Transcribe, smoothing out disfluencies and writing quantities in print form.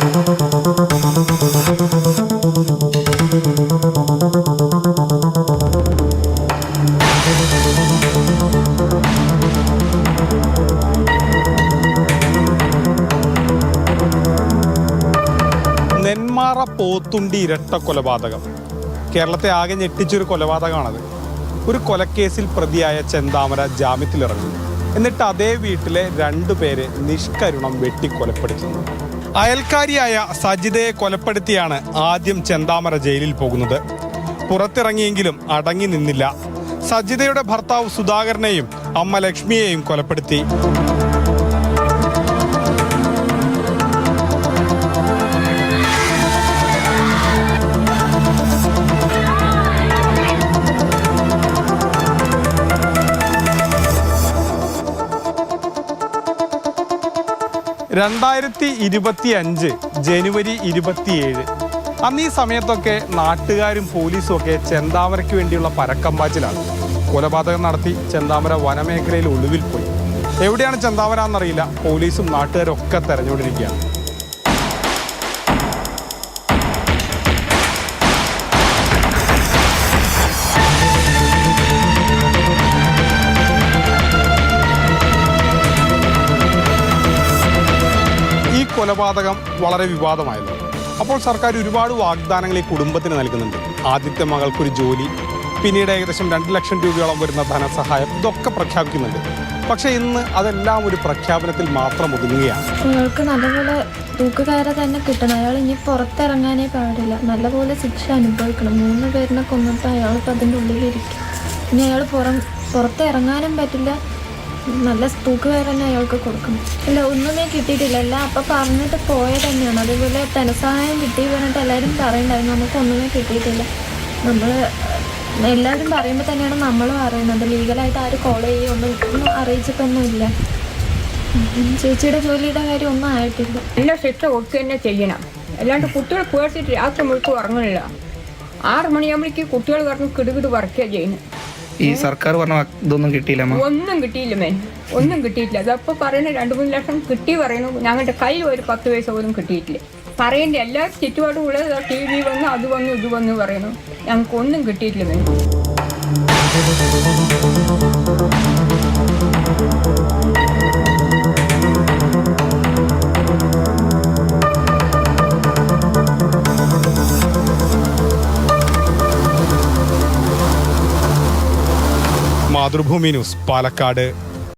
നെന്മാറ പോത്തുണ്ടി ഇരട്ട കൊലപാതകം കേരളത്തെ ആകെ ഞെട്ടിച്ചൊരു കൊലപാതകമാണത്. ഒരു കൊലക്കേസിൽ പ്രതിയായ ചെന്താമര ജാമ്യത്തിലിറങ്ങുന്നു. എന്നിട്ട് അതേ വീട്ടിലെ 2 പേരെ നിഷ്കരുണം വെട്ടിക്കൊലപ്പെടുത്തുന്നു. അയൽക്കാരിയായ സജിതയെ കൊലപ്പെടുത്തിയാണ് ആദ്യം ചെന്താമര ജയിലിൽ പോകുന്നത്. പുറത്തിറങ്ങിയെങ്കിലും അടങ്ങി നിന്നില്ല. സജിതയുടെ ഭർത്താവ് സുധാകരനെയും അമ്മ ലക്ഷ്മിയെയും കൊലപ്പെടുത്തി. (2025) ജനുവരി 27. അന്ന് ഈ സമയത്തൊക്കെ നാട്ടുകാരും പോലീസും ഒക്കെ ചെന്താമരയ്ക്ക് വേണ്ടിയുള്ള പരക്കമ്പാച്ചിലാണ്. കൊലപാതകം നടത്തി ചെന്താമര വനമേഖലയിൽ ഒളിവിൽ പോയി. എവിടെയാണ് ചെന്താമര എന്നറിയില്ല. പോലീസും നാട്ടുകാരും ഒക്കെ തെരഞ്ഞുകൊണ്ടിരിക്കുകയാണ്. കൊലപാതകം വളരെ വിവാദമായല്ലോ. അപ്പോൾ സർക്കാർ ഒരുപാട് വാഗ്ദാനങ്ങൾ ഈ കുടുംബത്തിന് നൽകുന്നുണ്ട്. ആദ്യത്തെ മകൾക്കൊരു ജോലി, പിന്നീട് ഏകദേശം 2 ലക്ഷം രൂപയോളം വരുന്ന ധനസഹായം, ഇതൊക്കെ പ്രഖ്യാപിക്കുന്നുണ്ട്. പക്ഷെ ഇന്ന് അതെല്ലാം ഒരു പ്രഖ്യാപനത്തിൽ മാത്രം ഒതുങ്ങുകയാണ്. അയാൾക്ക് നല്ലപോലെ തൂക്കുകയറ തന്നെ കിട്ടണം. അയാൾ ഇനി പുറത്തിറങ്ങാനേ പാടില്ല. നല്ലപോലെ ശിക്ഷ അനുഭവിക്കണം. 3 പേരിനെ കൊന്നിട്ട് അയാളിപ്പോൾ അതിൻ്റെ ഉള്ളിലിരിക്കും. ഇനി അയാൾ പുറത്തിറങ്ങാനും പറ്റില്ല. നല്ല തൂക്കുകയർ തന്നെ അയാൾക്ക് കൊടുക്കണം. ഇല്ല, ഒന്നുമേ കിട്ടിയിട്ടില്ല. എല്ലാം അപ്പം പറഞ്ഞിട്ട് പോയത് തന്നെയാണ്. അതേപോലെ ധനസഹായം കിട്ടി പറഞ്ഞിട്ട് എല്ലാവരും പറയണ്ടായിരുന്നു. നമുക്കൊന്നുമേ കിട്ടിയിട്ടില്ല. നമ്മൾ എല്ലാവരും പറയുമ്പോൾ തന്നെയാണ് നമ്മളും അറിയുന്നത്. ലീഗലായിട്ട് ആരും കോൾ ഒന്നും അറിയിച്ചിട്ടൊന്നുമില്ല. ചേച്ചിയുടെ ജോലിയുടെ കാര്യം ഒന്നും ആയിട്ടില്ല. എല്ലാ ശിക്ഷ കൊടുക്കുക തന്നെ ചെയ്യണം. അല്ലാണ്ട് കുട്ടികൾ പേടിച്ചിട്ട് രാത്രി മുഴുക്കും ഉറങ്ങണില്ല. 6 മണിയാകുമ്പോഴേക്ക് കുട്ടികൾ പറഞ്ഞ് കിടുകിട് വറക്കുക ചെയ്യുന്നത്. ഈ സർക്കാർ പറഞ്ഞ ഇതൊന്നും കിട്ടിയില്ല. ഒന്നും കിട്ടിയില്ല മേൻ, ഒന്നും കിട്ടിയിട്ടില്ല. അതപ്പോൾ പറയുന്നത് 2-3 ലക്ഷം കിട്ടി പറയുന്നു. ഞങ്ങളുടെ കയ്യിൽ ഒരു 10 പൈസ പോലും കിട്ടിയിട്ടില്ല. പറയേണ്ട എല്ലാ ചുറ്റുപാടും ഉള്ളത് TV വന്നു, അത് വന്നു, ഇത് വന്നു പറയുന്നു. ഞങ്ങൾക്ക് ഒന്നും കിട്ടിയിട്ടില്ല മേൻ. മാതൃഭൂമി ന്യൂസ്, പാലക്കാട്.